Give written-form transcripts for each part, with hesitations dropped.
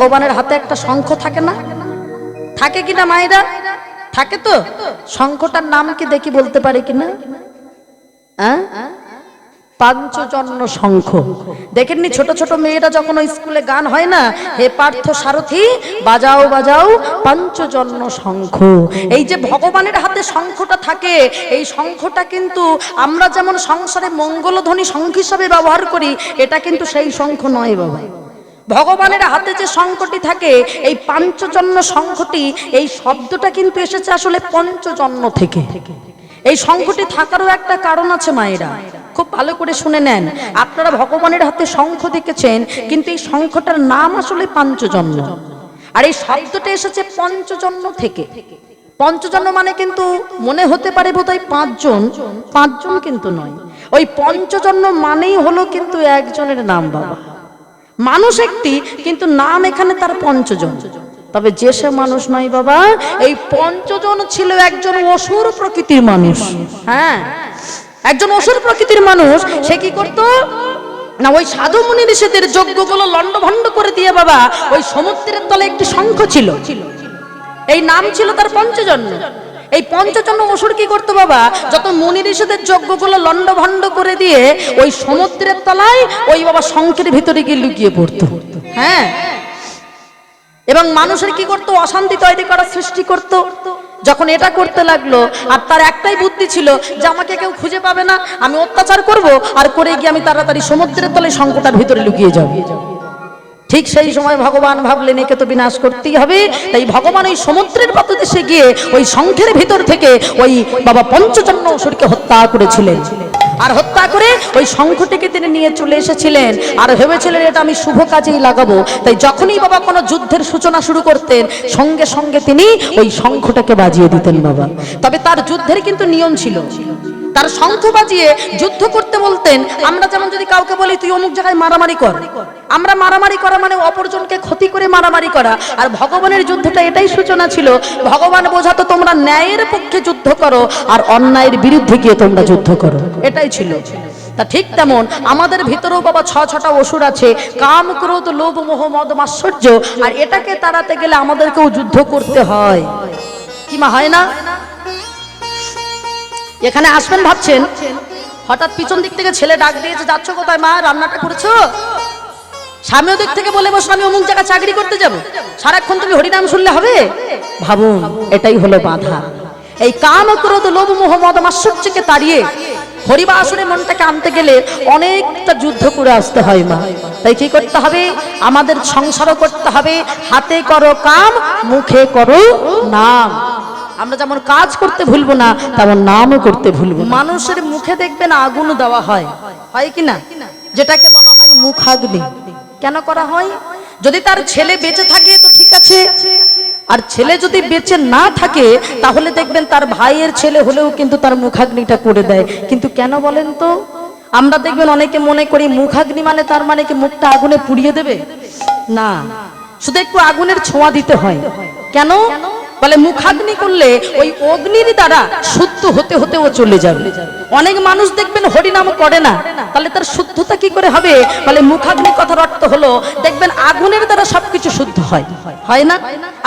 ভগবানের হাতে একটা শঙ্খ থাকে না? থাকে কিনা মায়েরা? থাকে তো। শঙ্খটার নাম কি দেখি বলতে পারে কিনা? পাঞ্চজন্য শঙ্খ। দেখেননি ছোট ছোট মেয়েরা যখন ওই স্কুলে গান হয় না, হে পার্থ সারথি বাজাও বাজাও পাঞ্চজন্য শঙ্খ। এই যে ভগবানের হাতে শঙ্খটা থাকে, এই শঙ্খটা কিন্তু আমরা যেমন সংসারে মঙ্গলধ্বনি শঙ্খ হিসাবে ব্যবহার করি, এটা কিন্তু সেই শঙ্খ নয় বাবা। ভগবানের হাতে যে শঙ্খটি থাকে, এই পাঞ্চজন্য শঙ্খটি, এই শব্দটা কিন্তু এসেছে আসলে পঞ্চজন্য থেকে। এই শঙ্খটি থাকারও একটা কারণ আছে মায়েরা, খুব ভালো করে শুনে নেন। আপনারা ভগবানের হাতে শঙ্খ দেখেছেন, কিন্তু এই শঙ্খটার নাম আসলে পাঞ্চজন্য। আর এই শব্দটা এসেছে পঞ্চজন্য থেকে। পঞ্চজন্য মানে কিন্তু মনে হতে পারে বোধহয় পাঁচজন, পাঁচজন কিন্তু নয়। ওই পঞ্চজন্য মানেই হলো কিন্তু একজনের নাম বাবা। মানুষ একটি, কিন্তু নাম এখানে তার পঞ্চজন। তবে যে সে মানুষ নয় বাবা, এই পঞ্চজন ছিল একজন অসুর প্রকৃতির মানুষ। হ্যাঁ, একজন অসুর প্রকৃতির মানুষ। সে কি করতো না, ওই সাধু মুনি ঋষিদের যজ্ঞগুলো লন্ডভন্ড করে দিয়ে বাবা, ওই সমুদ্রের তলে একটি শঙ্খ ছিল, এই নাম ছিল তার পঞ্চজন্য। এই পঞ্চজন্য অসুর কি করতো বাবা, যত মুনি ঋষিদের যজ্ঞগুলো লন্ডভন্ড করে দিয়ে ওই সমুদ্রের তলায় ওই বাবা শঙ্খের ভিতরে গিয়ে লুকিয়ে পড়তো। হ্যাঁ, এবং মানুষের কি করতো, অশান্তি তৈরি করার সৃষ্টি করতো। যখন এটা করতে লাগলো, আর তার একটাই বুদ্ধি ছিল যে আমাকে কেউ খুঁজে পাবে না, আমি অত্যাচার করব, আর করে গিয়ে আমি তাড়াতাড়ি সমুদ্রের তলে শঙ্খটার ভিতরে লুকিয়ে যাব। ঠিক সেই সময় ভগবান ভাবলেন একে তো বিনাশ করতেই হবে। তাই ভগবান ওই সমুদ্রের পাদদেশে গিয়ে ওই শঙ্খের ভিতর থেকে ওই বাবা পঞ্চজন্য অসুরকে হত্যা করেছিলেন। আর হত্যা করে ওই শঙ্খটিকে তিনি নিয়ে চলে এসেছিলেন, আর ভেবেছিলেন এটা আমি শুভ কাজেই লাগাবো। তাই যখনই বাবা কোনো যুদ্ধের সূচনা শুরু করতেন, সঙ্গে সঙ্গে তিনি ওই শঙ্খটাকে বাজিয়ে দিতেন বাবা। তবে তার যুদ্ধের কিন্তু নিয়ম ছিল, তার শঙ্খ বাজিয়ে যুদ্ধ করতে বলতেন। আমরা যেমন যদি কাউকে বলি তুই অমুক জায়গায় মারামারি কর, আমরা মারামারি করা মানে অপরজনকে ক্ষতি করে মারামারি করা। আর ভগবানের যুদ্ধটা এটাই সূচনা ছিল, ভগবান বোঝাতো তোমরা ন্যায়ের পক্ষে যুদ্ধ করো আর অন্যায়ের বিরুদ্ধে গিয়ে তোমরা যুদ্ধ করো, এটাই ছিল। তা ঠিক তেমন আমাদের ভিতরেও বাবা ছটা অসুর আছে, কাম ক্রোধ লোভ মোহ মদ মাৎসর্য। আর এটাকে তাড়াতে গেলে আমাদেরকেও যুদ্ধ করতে হয়, কি মা হয় না? এখানে আসবেন ভাবছেন, হঠাৎ পিছন দিক থেকে ছেলে ডাক দিয়েছে, যাচ্ছ কোথায় মা, রান্নাটা করেছো? সামনের দিক থেকে বলে বসো আমি অমুক জায়গায় চাকরি করতে যাব, সারাক্ষণ তুমি হরিনাম শুনলে হবে? ভাবুন, এটাই হলো বাধা। এই কাম ক্রোধ লোভ মোহ মদ মাৎসর্যকে তাড়িয়ে হরিবাসরে মনটাকে আনতে গেলে অনেকটা যুদ্ধ করে আসতে হয় মা। তাই কি করতে হবে, আমাদের সংসারও করতে হবে। হাতে করো কাম, মুখে করো নাম। আমরা যেমন কাজ করতে ভুলবো না, তেমন নামও করতে ভুলবো। মানুষের মুখে দেখবেন আগুন দেওয়া হয়, হয় কি না? যেটাকে বলা হয় মুখাগ্নি। কেন করা হয়? যদি তার ছেলে বেঁচে থাকে তো ঠিক আছে, আর ছেলে যদি বেঁচে না থাকে তাহলে দেখবেন তার ভাইয়ের ছেলে হলেও কিন্তু তার মুখাগ্নিটা করে দেয়। কিন্তু কেন বলেন তো? আমরা দেখবেন অনেকে মনে করি মুখাগ্নি মানে তার মানে কি মুখটা আগুনে পুড়িয়ে দেবে? না, শুধু একটু আগুনের ছোঁয়া দিতে হয়। কেন বলে, মুখাগ্নি করলে ওই অগ্নির দ্বারা শুদ্ধ হতে হতে ও চলে যাবে। অনেক মানুষ দেখবেন হরিনাম করে না, তাহলে তার শুদ্ধতা কি করে হবে? বলে মুখাগ্নি কথার অর্থ হলো দেখবেন আগুনের দ্বারা সবকিছু শুদ্ধ হয়, হয় না?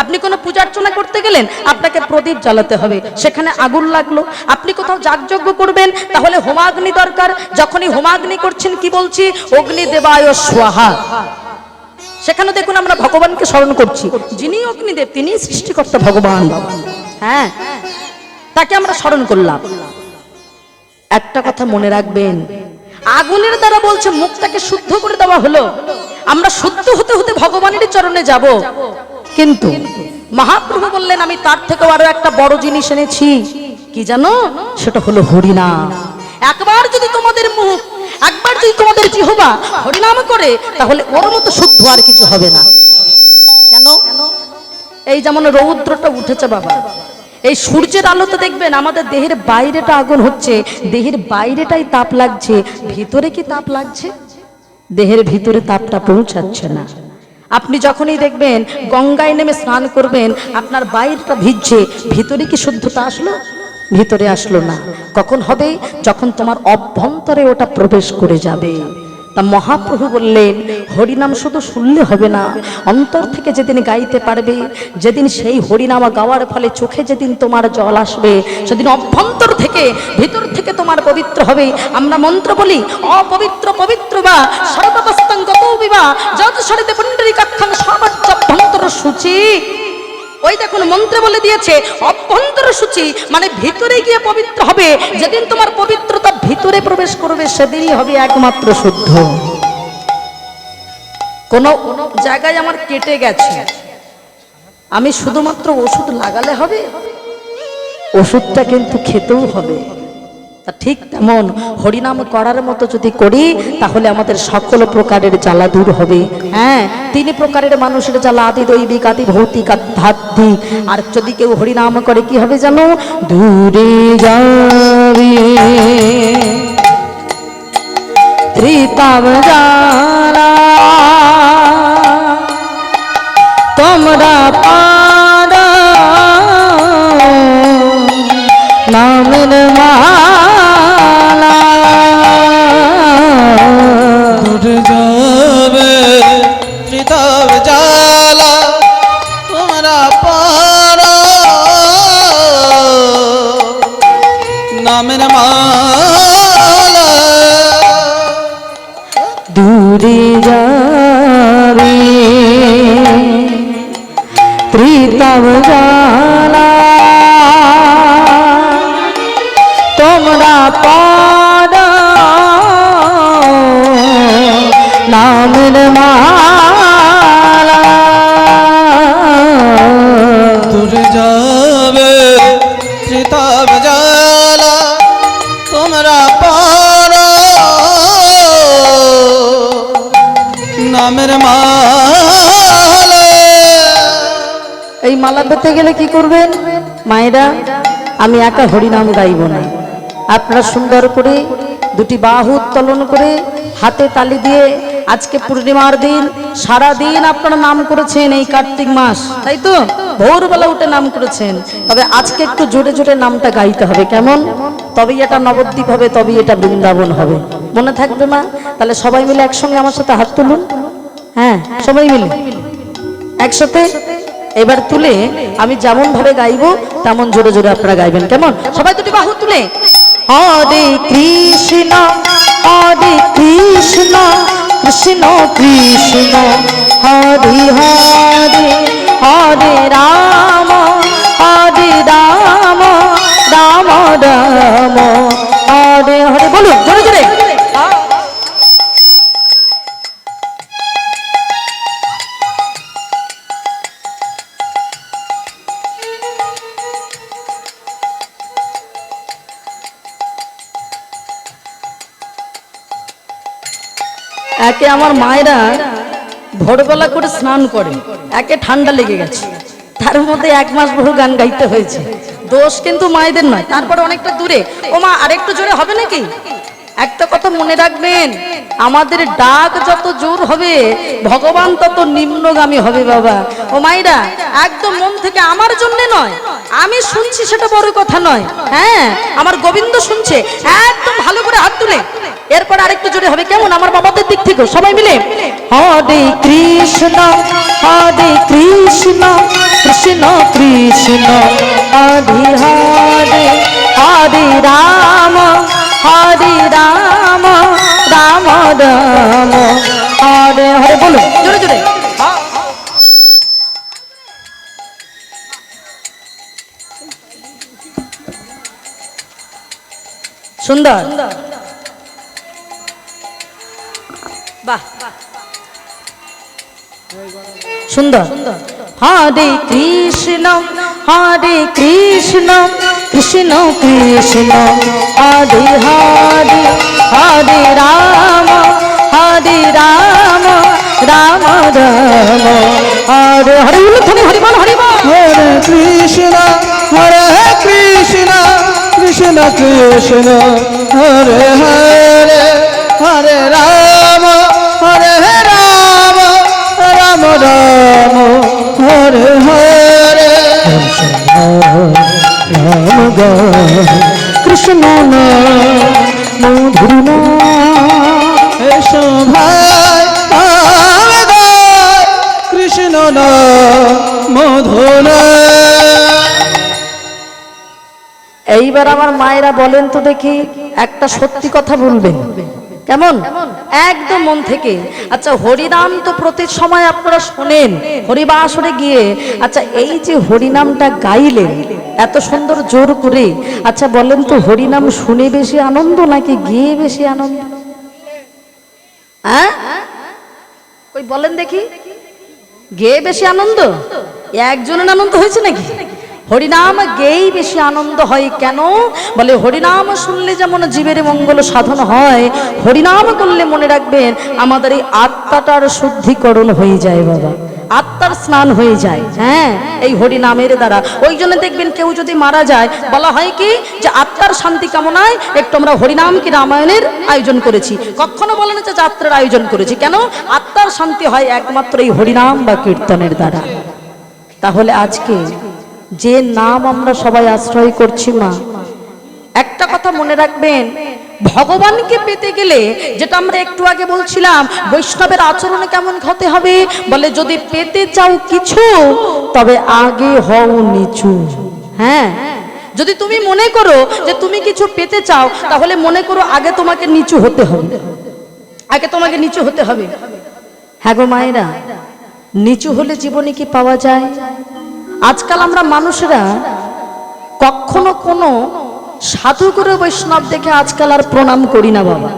আপনি কোনো পূজা অর্চনা করতে গেলেন, আপনাকে প্রদীপ জ্বালাতে হবে, সেখানে আগুন লাগলো। আপনি কোথাও যাগযজ্ঞ করবেন, তাহলে হোমাগ্নি দরকার। যখনই হোমাগ্নি করছেন কি বলছি, অগ্নি দেবায় স্বাহা। সেখানে দেখুন আমরা ভগবানকে স্মরণ করছি, যিনি অগ্নিদেব, তিনি সৃষ্টিকর্তা ভগবান। হ্যাঁ, তাকে আমরা স্মরণ করলাম। একটা কথা মনে রাখবেন, আগুনের দ্বারা বলছে মুখটাকে শুদ্ধ করে দেওয়া হলো, আমরা শুদ্ধ হতে হতে ভগবানের চরণে যাব। কিন্তু মহাপ্রভু বললেন আমি তার থেকেও আরো একটা বড় জিনিস এনেছি। কি জানো? সেটা হলো হরিনাম। একবার যদি তোমাদের মুখ, একবার যদি তোমাদের জিহ্বা হরিনাম করে, তাহলে ওর মতো শুদ্ধ আর কিছু হবে না। কেন? এই যেমন রৌদ্রটা উঠেছে বাবা, এই সূর্যের আলোতে দেখবেন আমাদের দেহের বাইরেটা আগুন হচ্ছে, দেহের বাইরেটাই তাপ লাগছে, ভিতরে কি তাপ লাগছে? দেহের ভিতরে তাপটা পৌঁছাচ্ছে না। আপনি যখনই দেখবেন গঙ্গায় নেমে স্নান করবেন, আপনার বাইরেটা ভিজছে, ভিতরে কি শুদ্ধতা আসলো? ভিতরে আসলো না। কখন হবে? যখন তোমার অভ্যন্তরে ওটা প্রবেশ করে যাবে। তা মহাপ্রভু বললেন হরিনাম শুধু শুনলে হবে না, অন্তর থেকে যেদিন গাইতে পারবে, যেদিন সেই হরিনাম গাওয়ার ফলে চোখে যেদিন তোমার জল আসবে, সেদিন অভ্যন্তর থেকে ভিতর থেকে তোমার পবিত্র হবে। আমরা মন্ত্র বলি অপবিত্র পবিত্র বা সর্বাবস্থাং গতো বিবা যত সরিতে পুণ্ডরীকাক্ষং সর্বাভ্যন্তর শুচি। ওই দেখুন মন্ত্রে বলে দিয়েছে অভ্যন্তর শুচি, মানে ভিতরে গিয়ে পবিত্র হবে। যেদিন তোমার পবিত্রতা ভিতরে প্রবেশ করবে সেদিনই হবে একমাত্র শুদ্ধ। কোন জায়গায় আমার কেটে গেছে, আমি শুধুমাত্র ওষুধ লাগালে হবে? ওষুধটা কিন্তু খেতেও হবে। তা ঠিক তেমন হরিনাম করার মতো যদি করি তাহলে আমাদের সকল প্রকারের জ্বালা দূর হবে। হ্যাঁ, 3 প্রকারের মানুষের জ্বালা, আদি দৈবিক, আদি ভৌতিক, আধ্যাত্মিক। আর যদি কেউ হরিনাম করে কি হবে জানো? দূরে যাবে ত্রিতাব জ্বালা তোমরা পারা নামের মালা। দূরে যাবে ত্রিতাব জ্বালা তোমরা পারা নামের মালা। দূরে যাবে ত্রিতাব জ্বালা তোমরা পারা নামের মালা। দূরে যাবে ত্রিতাব জ্বালা তোমরা পারা নামের মালা। এই মালা পেতে গেলে কি করবেন মায়েরা? আমি একা হরিনাম গাইব না, আপনারা সুন্দর করে দুটি বাহু উত্তোলন করে হাতে তালি দিয়ে, আজকে পূর্ণিমার দিন, সারা দিন আপনারা নাম করেছেন এই কার্তিক মাস, তাই তো? ভোরবেলা উঠে নাম করেছেন, তবে আজকে একটু জোরে জোরে নামটা গাইতে হবে। কেমন? তবেই এটা নবদ্বীপ হবে, তবেই এটা বৃন্দাবন হবে। মনে থাকবে মা? তাহলে সবাই মিলে একসঙ্গে আমার সাথে হাত তুলুন। হ্যাঁ, সবাই মিলে একসাথে এবার তুলে আমি যেমন ভাবে গাইবো তেমন জোরে জোরে আপনারা গাইবেন। কেমন? সবাই দুটি বাহু তুলে হরে কৃষ্ণ হরে কৃষ্ণ কৃষ্ণ কৃষ্ণ হরে হরে হরে রাম হরে রাম রাম রাম হরে হরে। বলুন জোরে জোরে। একে আমার মায়েরা ভোরবেলা করে স্নান করে, একে ঠান্ডা লেগে গেছে, তার মধ্যে 1 মাস বহু গান গাইতে হয়েছে। দোষ কিন্তু মায়েদের নয়, তারপরে অনেকটা দূরে। ও মা, আরেকটু জোরে হবে নাকি? একটা কথা মনে রাখবেন, আমাদের ডাক যত জোর হবে ভগবান তত নিম্নগামী হবে বাবা। ও মাইরা, একদম মন থেকে, আমার জন্য নয়, আমি শুনছি সেটা বড় কথা নয়। হ্যাঁ, আমার গোবিন্দ শুনছে। একদম ভালো করে হাত তুলে এরপর আরেকটু জোরে হবে। কেমন? আমার বাবাদের দিক থেকে সবাই মিলে হরে কৃষ্ণ হরে কৃষ্ণ কৃষ্ণ কৃষ্ণ হরে হরে হরে রাম হরে রাম রাম রাম হরে হরে। বলুন জোরে জোরে। সুন্দর, বাহ, সুন্দর। হরে কৃষ্ণ হরে কৃষ্ণ কৃষ্ণ কৃষ্ণ হরে হরে হরে রাম হরে রাম রাম রাম হরে হরে। হরি বল হরি বল। হরে কৃষ্ণ কৃষ্ণ কৃষ্ণ হরে হরে হরে রাম রাম রাম হরে হরে। রাম কৃষ্ণ মধুর এসো ভাই মধুনা। এইবার আমার মায়েরা বলেন তো দেখি, একটা সত্যি কথা বলবেন, কেমন? একদম মন থেকে। আচ্ছা, হরিনাম তো প্রতি সময় আপনারা শোনেন হরিবাসরে গিয়ে। আচ্ছা, এই যে হরিনামটা গাইলেন এত সুন্দর জোর করে, আচ্ছা বলেন তো, হরিনাম শুনে বেশি আনন্দ নাকি গিয়ে বেশি আনন্দ? হ্যাঁ, ওই বলেন দেখি, গেয়ে বেশি আনন্দ? একজনের আনন্দ হয়েছে নাকি? হরিনাম গেয়েই বেশি আনন্দ হয়। কেন? বলে হরিনাম শুনলে যেমন জীবের মঙ্গল সাধন হয়, হরিনাম করলে মনে রাখবেন আমাদের এই আত্মাটার শুদ্ধিকরণ হয়ে যায় বাবা, আত্মার স্নান হয়ে যায়। হ্যাঁ, এই হরিনামের দ্বারা। ওই জন্য দেখবেন কেউ যদি মারা যায় বলা হয় কি, যে আত্মার শান্তি কামনায় একটু আমরা হরিনাম কি রামায়ণের আয়োজন করেছি। কখনো বলে না যে যাত্রার আয়োজন করেছি। কেন? আত্মার শান্তি হয় একমাত্র এই হরিনাম বা কীর্তনের দ্বারা। তাহলে আজকে যে নাম আমরা সবাই আশ্রয় করছি মা, একটা কথা মনে রাখবেন, ভগবানকে পেতে গেলে, যেটা আমরা একটু আগে বলছিলাম, বৈষ্ণবের আচরণে কেমন হতে হবে? বলে যদি পেতে চাও কিছু তবে আগে হও নিচু। হ্যাঁ, যদি তুমি মনে করো যে তুমি কিছু পেতে চাও, তাহলে মনে করো আগে তোমাকে নিচু হতে হবে, আগে তোমাকে নিচু হতে হবে। হ্যাঁ গো মায়েরা, নিচু হলে জীবনে কি পাওয়া যায়? আজকাল আমরা মানুষেরা কখনো কোনো সাধুগুরু বৈষ্ণব দেখে আজকাল আর প্রণাম করি না বাবা।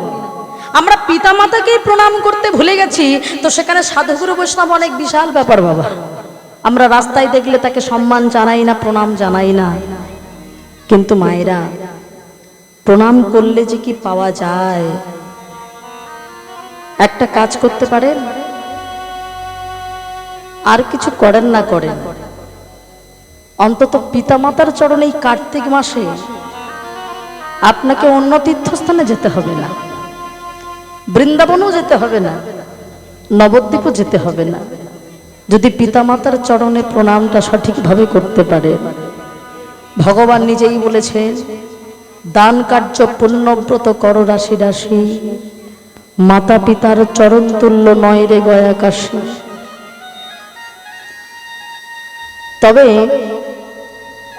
আমরা পিতামাতাকেই প্রণাম করতে ভুলে গেছি, তো সেখানে সাধুগুরু বৈষ্ণব অনেক বিশাল ব্যাপার বাবা। আমরা রাস্তায় দেখলে তাকে সম্মান জানাই না, প্রণাম জানাই না। কিন্তু মায়েরা, প্রণাম করলে যে কি পাওয়া যায়, একটা কাজ করতে পারেন, আর কিছু করেন না করেন, অন্তত পিতামাতার চরণে এই কার্তিক মাসে আপনাকে অন্য তীর্থস্থানে যেতে হবে না, বৃন্দাবনও যেতে হবে না, নবদ্বীপও যেতে হবে না। যদি পিতামাতার চরণে প্রণামটা সঠিকভাবে করতে পারে, ভগবান নিজেই বলেছেন, দান কার্য পুণ্যব্রত কর রাশি রাশি, মাতা পিতার চরণ তুল্য নয় রে গয়াকাশী। তবে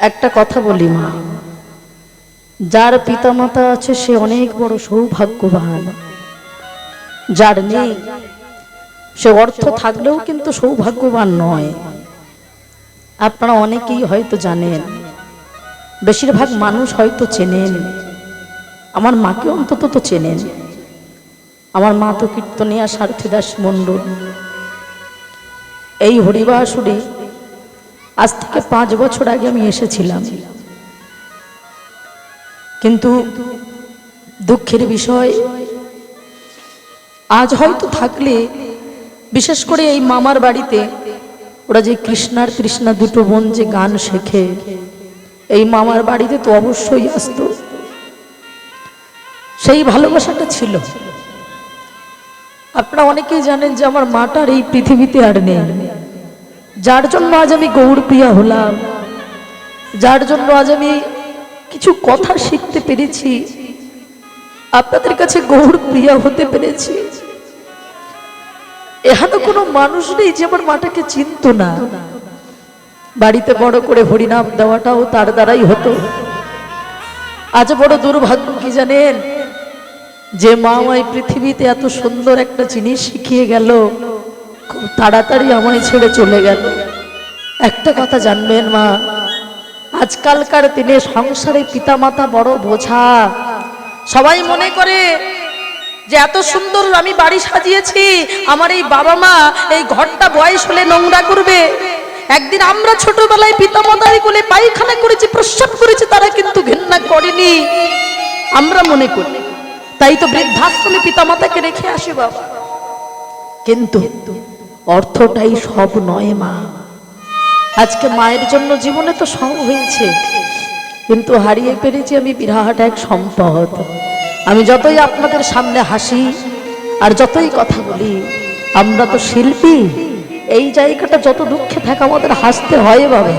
একটা কথা বলি মা, যার পিতামাতা আছে সে অনেক বড় সৌভাগ্যবান। যার নেই সে অর্থ থাকলেও কিন্তু সৌভাগ্যবান নয়। আপনারা অনেকেই হয়তো জানেন, বেশিরভাগ মানুষ হয়তো চেনেন, আমার মাকে অন্তত তো চেনেন। আমার মা তো কীর্তনিয়া সারথীদাস মণ্ডল। এই হরিবাসরে আজ থেকে 5 বছর আগে আমি এসেছিলাম, কিন্তু দুঃখের বিষয়, আজ হয়তো থাকলে, বিশেষ করে এই মামার বাড়িতে ওরা যে কৃষ্ণার কৃষ্ণা দুটো বোন যে গান শেখে, এই মামার বাড়িতে তো অবশ্যই আসতো। সেই ভালোবাসাটা ছিল। আপনারা অনেকেই জানেন যে আমার মাটার এই পৃথিবীতে আর নেই, যার জন্য আজ আমি গৌরপ্রিয়া হলাম, যার জন্য আজ আমি কিছু কথা শিখতে পেরেছি, আপনাদের কাছে গৌরপ্রিয়া হতে পেরেছি। এখানে কোনো মানুষ নেই যে আমার মাটাকে চিনত না। বাড়িতে বড় করে হরিনাম দেওয়াটাও তার দ্বারাই হতো। আজ বড় দুর্ভাগ্য কি জানেন, যে মা আমায় পৃথিবীতে এত সুন্দর একটা জিনিস শিখিয়ে গেল, খুব তাড়াতাড়ি আমায় ছেড়ে চলে গেল। একটা কথা জানবেন মা, আজকালকার দিনে সংসারে পিতামাতা বড় বোঝা। সবাই মনে করে যে এত সুন্দর আমি বাড়ি সাজিয়েছি, আমার এই বাবা মা এই ঘরটা বয়স হলে নোংরা করবে। একদিন আমরা ছোটবেলায় পিতামাতার কোলে পায়খানা করেছি, প্রস্রাব করেছি, তারা কিন্তু ঘৃণা করেনি, আমরা মনে করি। তাই তো বৃদ্ধাশ্রমে পিতামাতাকে রেখে আসে বাবা। কিন্তু অর্থটাই সব নয় মা। আজকে মায়ের জন্য জীবনে তো সব হয়েছে, কিন্তু হারিয়ে পেরেছি আমি বিরাট এক সম্পদ। আমি যতই আপনাদের সামনে হাসি আর যতই কথা বলি, আমরা তো শিল্পী। এই জায়গাটা যত দুঃখে থাকে আমাদের হাসতে হয় বাবা।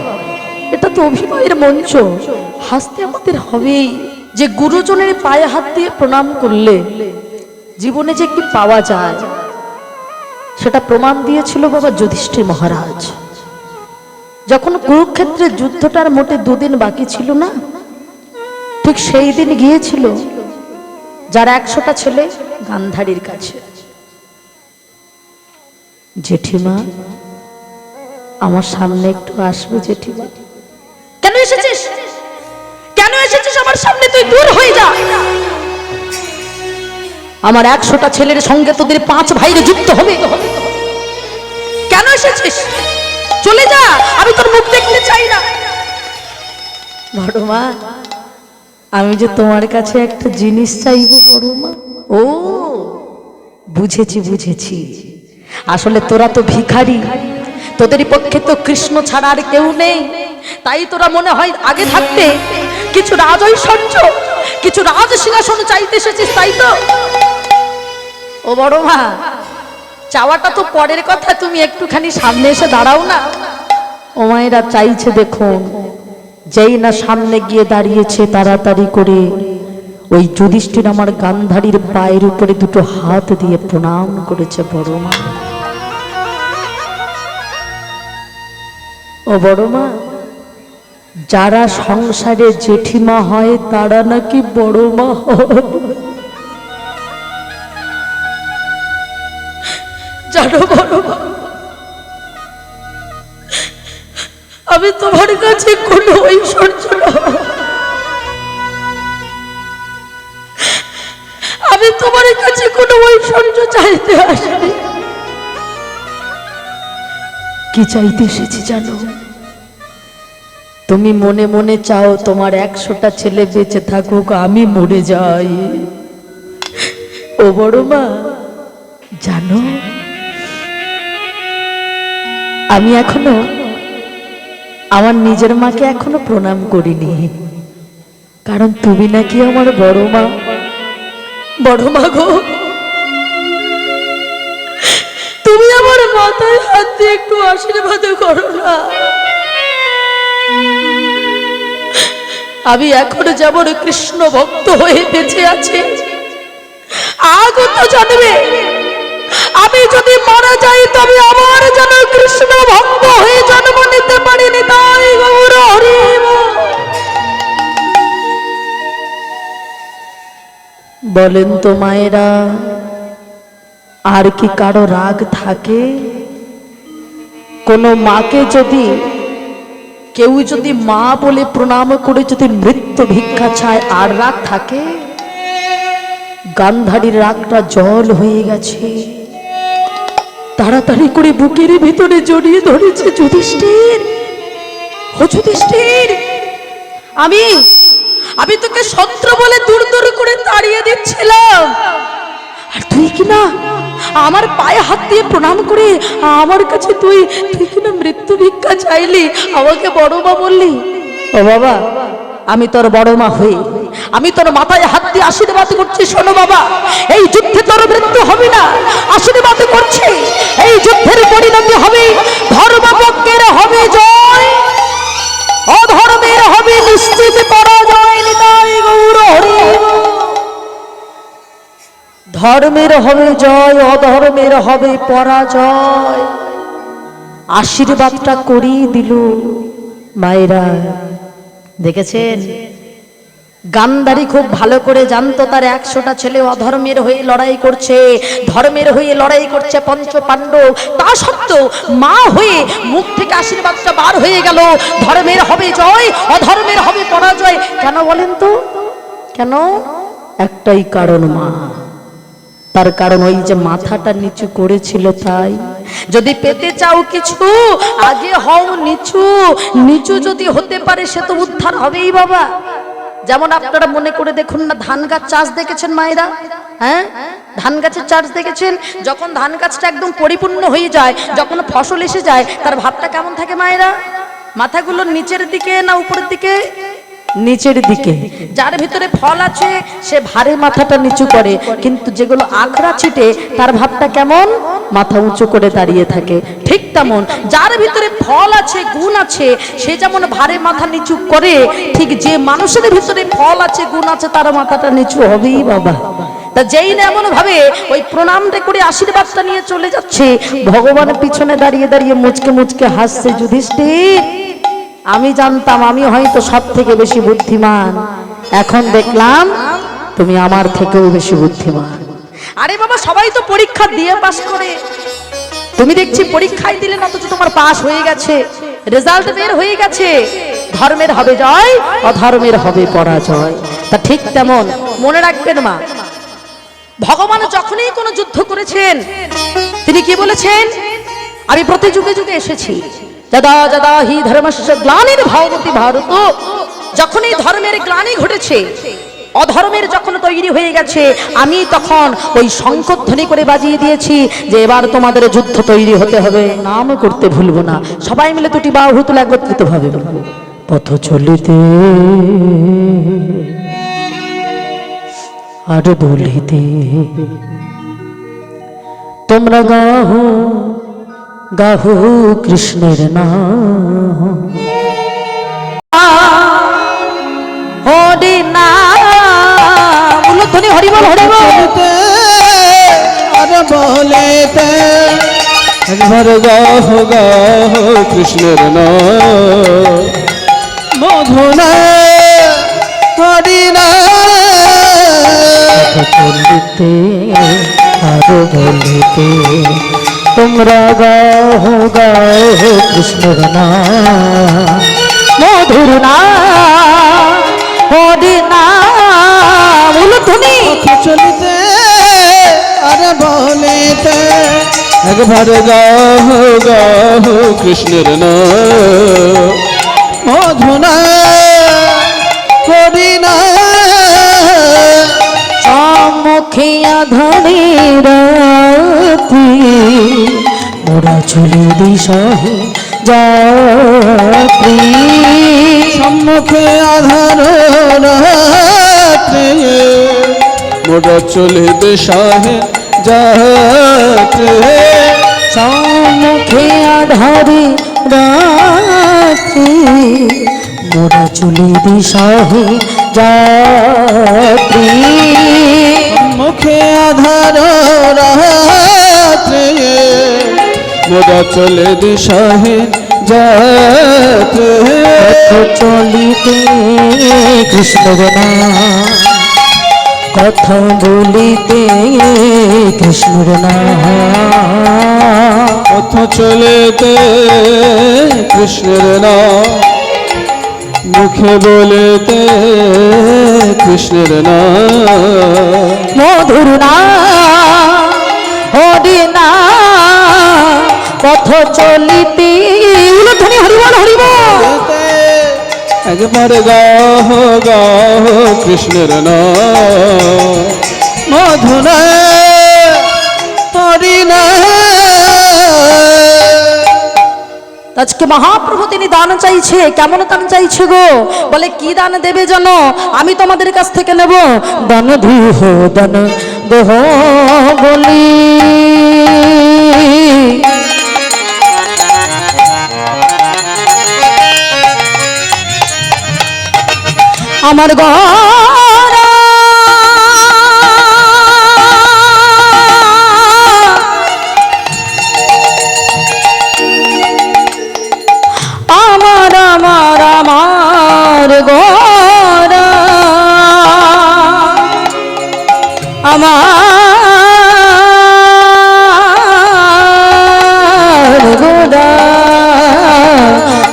এটা তো অভিনয়ের মঞ্চ, হাসতে আমাদের হবেই। যে গুরুজনের পায়ে হাত দিয়ে প্রণাম করলে জীবনে যে কি পাওয়া যায়, সেটা প্রমাণ দিয়েছিল বাবা যুধিষ্ঠির মহারাজ। যখন কুরুক্ষেত্রের যুদ্ধটার মোটে 2 দিন বাকি ছিল না, ঠিক সেই দিন গিয়েছিল যার 100টা ছেলে গান্ধারীর কাছে, জেঠিমা আমার সামনে একটু আসবে জেঠিমা। কেন এসেছিস, কেন এসেছিস আমার সামনে, তুই দূর হয়ে যা। আমার 100টা ছেলের সঙ্গে তোদের 5 ভাইয়ের যুদ্ধ হবে, কেন এসেছিস, চলে যা, আমি তোর মুখ দেখতে চাই না। বড় মা, আমি যে তোমার কাছে একটা জিনিস চাইবো বড় মা। ও বুঝেছি বুঝেছি, আসলে তোরা তো ভিখারি, তোদের পক্ষে তো কৃষ্ণ ছাড়া আর কেউ নেই, তাই তোরা মনে হয় আগে থাকতে কিছু রাজৈশ্বর্য, কিছু রাজ সিংহাসন চাইতে এসেছিস, তাই তো? ও বড় মা, চাওয়াটা তো পরের কথা, তুমি একটুখানি সামনে এসে দাঁড়াও না। ও মায়েরা চাইছে দেখুন, যেই না সামনে গিয়ে দাঁড়িয়েছে তাড়াতাড়ি করে ওই যুধিষ্ঠির আমার গান্ধারীর পায়ের উপরে 2টো হাত দিয়ে প্রণাম করেছে। বড় মা, ও বড় মা, যারা সংসারে জেঠিমা হয় তারা নাকি বড় মা হয়, জানো বড় মা? আমি তোমার কাছে কোনো ঐশ্বর্য নয়, আমি তোমার কাছে কোনো ঐশ্বর্য চাইতে আসিনি। কি চাইতে এসেছি জানো? তুমি মনে মনে চাও তোমার 100টা ছেলে বেঁচে থাকুক, আমি মরে যাই। ও বড় মা, জানো আমি এখনো আমার নিজের মাকে এখনো প্রণাম করিনি, কারণ তুমি নাকি আমার বড় মা। বড় মা গো, তুমি আমার মাথায় হাত দিয়ে একটু আশীর্বাদ করো না। আমি এখনো যেমন কৃষ্ণ ভক্ত হয়ে বেঁচে আছি, আগত জন্মে আমি যদি মারা যাই তবে আমার যেন কৃষ্ণ ভক্ত হয়ে জন্ম নিতে পারিনি, তাই গৌর হরি বল। বলেন তো মায়েরা, আর কি কারো রাগ থাকে? কোন মাকে যদি কেউ যদি মা বলে প্রণাম করে যদি মৃত্যু ভিক্ষা চায়, আর রাগ থাকে? গান্ধারীর রাগটা জল হয়ে গেছে, তাড়াতাড়ি করে বুকের ভিতরে জড়িয়ে ধরেছে। যুধিষ্ঠির, ও যুধিষ্ঠির, আমি তোকে শত্রু বলে দূর দূর করে তাড়িয়ে দিচ্ছিলাম, আর তুই কিনা আমার পায়ে হাত দিয়ে প্রণাম করে আমার কাছে তুই কিনা মৃত্যু ভিক্ষা চাইলি, আমাকে বড় মা বললি। ও বাবা, আমি তোর বড় মা হয়ে আমি তোর মাথায় হাত দিয়ে আশীর্বাদ করছি, শোনো বাবা, এই যুদ্ধে তোর মৃত্যু হবে না, আশীর্বাদ করছি এই যুদ্ধের পরিণতি হবে ধর্মপক্ষের হবে জয়, অধর্মের হবে নিশ্চিত পরাজয়। নিতাই গৌর হরি। ধর্মের হবে জয়, অধর্মের হবে পরাজয়। আশীর্বাদটা করিয়ে দিল। মায়েরা দেখেছেন, গান্ধারী খুব ভালো করে জানতো তার 100টা ছেলে অধর্মের হয়ে লড়াই করছে, ধর্মের হয়ে লড়াই করছে পঞ্চ পাণ্ডব। তা সত্ত্বেও মা হয়ে মুখ থেকে আশীর্বাদটা বার হয়ে গেল, ধর্মের হবে জয়, অধর্মের হবে পরাজয়। কেন বলেন তো, কেন? একটাই কারণ, মা। তার কারণ ওই যে মাথাটা নিচু করেছিল। তাই যদি পেতে চাও কিছু, আগে হও নিচু। নিচু যদি হতে পারে সে তো উদ্ধার হবেই বাবা। যেমন আপনারা মনে করে দেখুন না, ধান গাছ চাষ দেখেছেন মায়েরা? হ্যাঁ, ধান গাছের চাষ দেখেছেন? যখন ধান গাছটা একদম পরিপূর্ণ হয়ে যায়, যখন ফসল এসে যায়, তার ভাবটা কেমন থাকে মায়েরা? মাথাগুলো নিচের দিকে না উপরের দিকে? নিচের দিকে। যার ভিতরে ফল আছে সে ভারে মাথাটা নিচু করে, কিন্তু যেগুলো আখড়া ছিটে তার ভাবটা কেমন? মাথা উঁচু করে দাঁড়িয়ে থাকে। ঠিক তেমন যার ভিতরে ফল আছে, গুণ আছে, সে যেমন ভারে মাথা নিচু করে, ঠিক যে মানুষের ভিতরে ফল আছে, গুণ আছে, তার মাথাটা নিচু হবেই বাবা। তা যেই না এমন ভাবে ওই প্রণামটা করে আশীর্বাদটা নিয়ে চলে যাচ্ছে, ভগবানের পিছনে দাঁড়িয়ে দাঁড়িয়ে মুচকে মুচকে হাসছে যুধিষ্ঠির। আমি জানতাম আমি হয়তো সব থেকে বেশি বুদ্ধিমান, এখন দেখলাম তুমি আমার থেকেও বেশি বুদ্ধিমান। আরে বাবা, সবাই তো পরীক্ষা দিয়ে পাস করে, তুমি দেখছি পরীক্ষায় দিলে না, অথচ তোমার পাস হয়ে গেছে, রেজাল্ট বের হয়ে গেছে। ধর্মের হবে জয়, অধর্মের হবে পরাজয়। তা ঠিক তেমন মনে রাখবেন মা, ভগবান যখনই কোনো যুদ্ধ করেছেন তিনি কি বলেছেন? আমি প্রতি যুগে যুগে এসেছি, যদা যদা হি ধর্মস্য গ্লানির ভবতি ভারত। যখন এই ধর্মের গ্লানি ঘটেছে, অধর্মের যখন তৈরি হয়ে গেছে, আমি তখন ওই শঙ্খধ্বনি করে বাজিয়ে দিয়েছি যে এবার তোমাদের যুদ্ধ তৈরি হতে হবে, নাম করতে ভুলবো না। সবাই মিলে দুটি বাহু তুলে একত্রিত ভাবে পথ চলিতে আর বলিতে তোমরা গাহো গাহো কৃষ্ণের নাম, হরি নাম। উলুধ্বনি হরি বল, হরি বল। আর বলিতে একবার গাহো গাহো কৃষ্ণের নাম, মধুনা হরি চলিতে আর বলিতে তোমরা গাহো গাহো কৃষ্ণের নাম, মধুর নাম হরি নাম। উলুধ্বনি চলিতে আর বলিতে একবার গাহো গাহো কৃষ্ণের নাম, মধুনা হরি মুখিয়া ধরে রাতি মোরা চলে দিশাহে যাত্রী, সম্মুখে আধার রাত্রে মোরা চলে দিশাহে যাত্রে, সম্মুখে আধারে রাত্রি মোরা চলে দিশাহে যাত্রী, মুখে আধার রাত্রে মোরা চলে দিশাহে যাত্রে, চলিতে কৃষ্ণ নাম, কথা বলিতে কৃষ্ণর নাম, পথ চলিতে কৃষ্ণের নাম, মুখে বলিতে কৃষ্ণের নাম, মধুর নাম হরি নাম, পথ চলিতে। উলুধ্বনি হরি বল, হরি বল। একবার গাহো গাহো কৃষ্ণের নাম, মধুনা হরি নাম। আজকে মহাপ্রভু তিনি দান চাইছে। কেমন দান চাইছে গো? বলে কি দান দেবে জানো? আমি তোমাদের কাছ থেকে নেব দান দেহ, দান দেহ বলি আমার গড়া আমার আমার আমার গড়া আমার গোড়া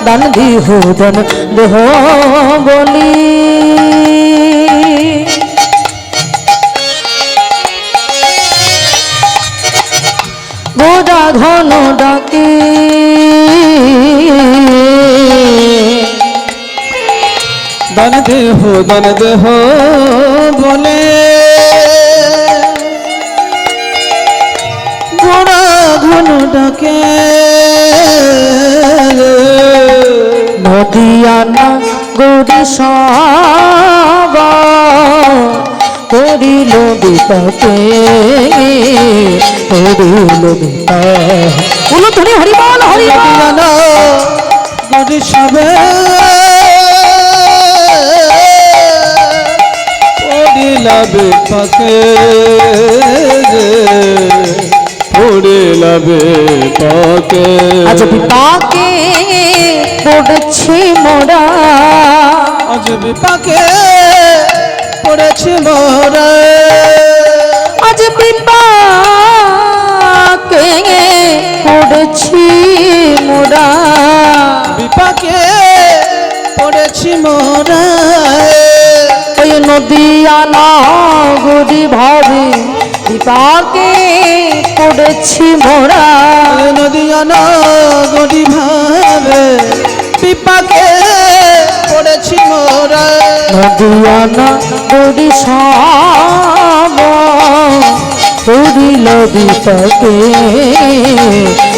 দান দেহ, দান দেহ বলি গোড়া ঘন ডাকে দান দেহ বলে গোড়া ঘন ডাকে, নদিয়ানা গৌরী সবা করিল বিপাকে, করিল বিপা। উলুধ্বনি হরি বল, হরি বল। গরি সবে পড়িলা বিপাকে, পড়িলা বিপাকে, আজ বিপাকে পড়েছি মোরা, আজ বিপাকে পড়েছি মোরা, আজ বিপাকে পড়েছি মোরা, বিপাকে পড়েছি মোরা। ওই নদিয়া নগরী ভাবে বিপাকে পড়েছি মোরা, নদিয়া নগরী ভাবে বিপাকে পড়েছি মোরা। নদিয়া নগরী সব পড়িল বিপাকে,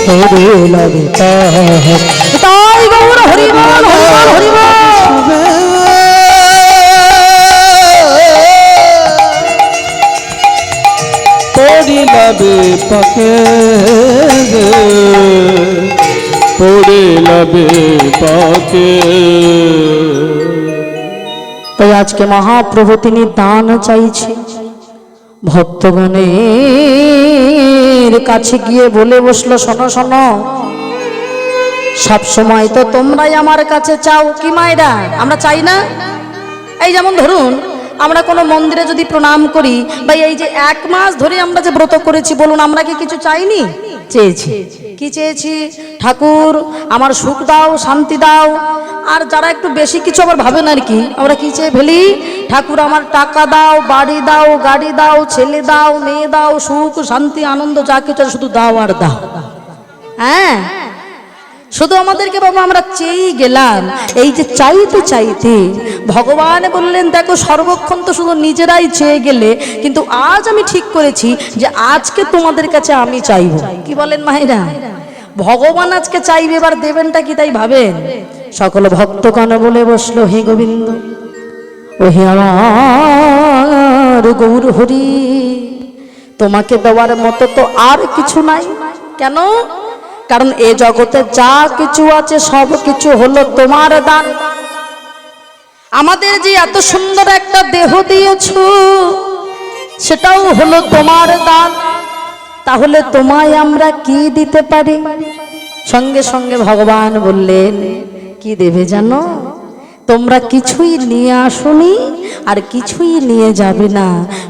পড়িল বিপাকে। তাই গৌর হরিবল হরিবল হরিবল। পড়িল বিপাকে, পড়িল বিপাকে। তাই আজকে মহাপ্রভু তিনি দান চাইছে, ভক্তগণের কাছে গিয়ে বলে বসলো, শোনো শোনো, সব সময় তো তোমরাই আমার কাছে চাও, কি মায়েরা আমরা চাই না? এই যেমন ধরুন আমরা কোনো মন্দিরে যদি প্রণাম করি, বা এই যে 1 মাস ধরে আমরা যে ব্রত করেছি, বলুন আমরা কি কিছু চাইনি? চেয়েছি। কি চেয়েছি? ঠাকুর আমার সুখ দাও, শান্তি দাও। আর যারা একটু বেশি কিছু আবার ভাবেন আর কি, আমরা কি চেয়ে ফেলি? ঠাকুর আমার টাকা দাও, বাড়ি দাও, গাড়ি দাও, ছেলে দাও, মেয়ে দাও, সুখ শান্তি আনন্দ যা কিছু আছে শুধু দাও আর দাও। হ্যাঁ, শুধু আমাদেরকে বাবা আমরা চেয়েই গেলাম। এই যে চাইতে চাইতে ভগবান বললেন, দেখো সর্বক্ষণ তো শুধু নিজেরাই চেয়ে গেলে, কিন্তু আজ আমি ঠিক করেছি যে আজকে তোমাদের কাছে আমি চাইব। কি বলেন মায়েরা? ভগবান আজকে চাইবে, এবার দেবেনটা কি তাই ভাবেন? সকল ভক্তগণ বলে বসলো, হে গোবিন্দ, ও হে আমার গৌর হরি, তোমাকে দেওয়ার মতো তো আর কিছু নাই। কেন? কারণ এ জগতে যা কিছু আছে সব কিছু হলো তোমার দান। আমাদের যে এত সুন্দর একটা দেহ দিয়েছো, সেটাও হলো তোমার দান। তাহলে তোমায় আমরা কি দিতে পারি? সঙ্গে সঙ্গে ভগবান বললেন, কি দেবে জানো? তোমরা কিছুই নিয়ে আসোনি আর কিছুই নিয়ে যাবে না,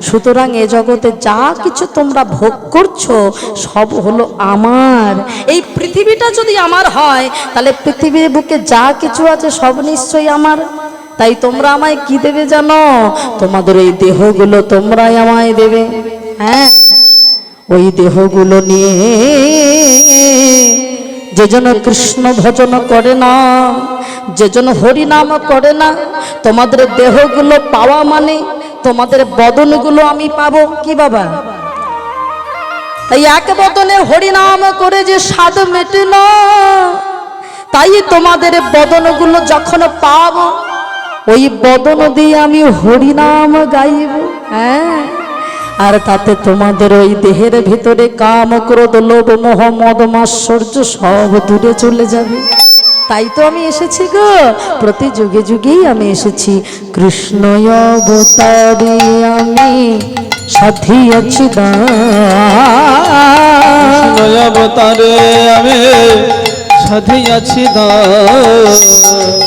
সুতরাং এ জগতে যা কিছু তোমরা ভোগ করছো সব হলো আমার। এই পৃথিবীটা যদি আমার হয়, তাহলে পৃথিবীর বুকে যা কিছু আছে সব নিশ্চয়ই আমার। তাই তোমরা আমায় কি দেবে জানো? তোমাদের এই দেহগুলো তোমরাই আমায় দেবে। হ্যাঁ, ওই দেহগুলো নিয়ে যে জন কৃষ্ণ ভজন করে না, যে জন হরি নাম করে না, তোমাদের দেহগুলো পাওয়া মানে তোমাদের বদনগুলো আমি পাবো। কি বাবা? তাই এক বদনে হরি নাম করে যে স্বাদ মেটে না, তাই তোমাদের বদনগুলো যখন পাবো, ওই বদন দিয়ে আমি হরি নাম গাইব। হ্যাঁ, আর তাতে তোমাদের ওই দেহের ভিতরে কাম ক্রোধ লোভ মোহ মদ মাৎসর্য সব দূরে চলে যাবে। তাই তো আমি এসেছি গো, প্রতি যুগে যুগেই আমি এসেছি। কৃষ্ণ অবতারে আমি সাধিয়াছি দান, অবতারে আমি সাধিয়াছি দান,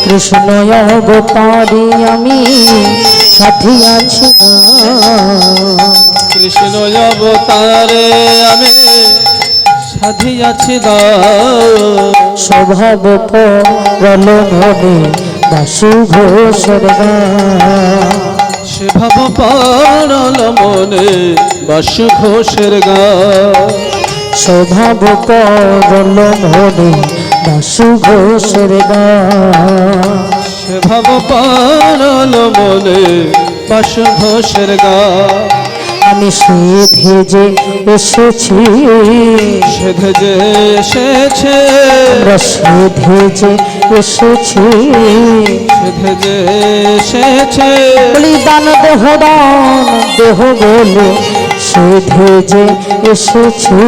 কৃষ্ণ অবতারে আমি সাধিয়াছি দান, কৃষ্ণ অবতারে আমি সাধিয়াছি দান। স্বভাব পরল মনে দাসু ঘোষের গান, সেভাব পরল মনে বাসু ঘোষের গান, স্বভাব পরল মনে দাসু ঘোষের গান, সেভাব পরল মনে বাসু ঘোষের গান। আমি সেধে যে এসেছি, সেধে যে এসেছে, আমরা সেধে যে এসেছি, সেধে যে এসেছে, বলি দান দেহ দান দেহ বলে সেধে যে এসেছি,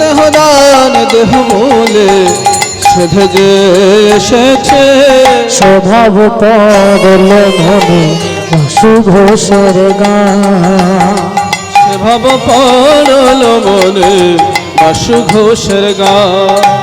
দেহ দান দেহ বলে সেধে যে এসেছে, স্বভাব পরল মনে বাসু ঘোষের গান, সেভাব পরল মনে বাসু ঘোষের গান।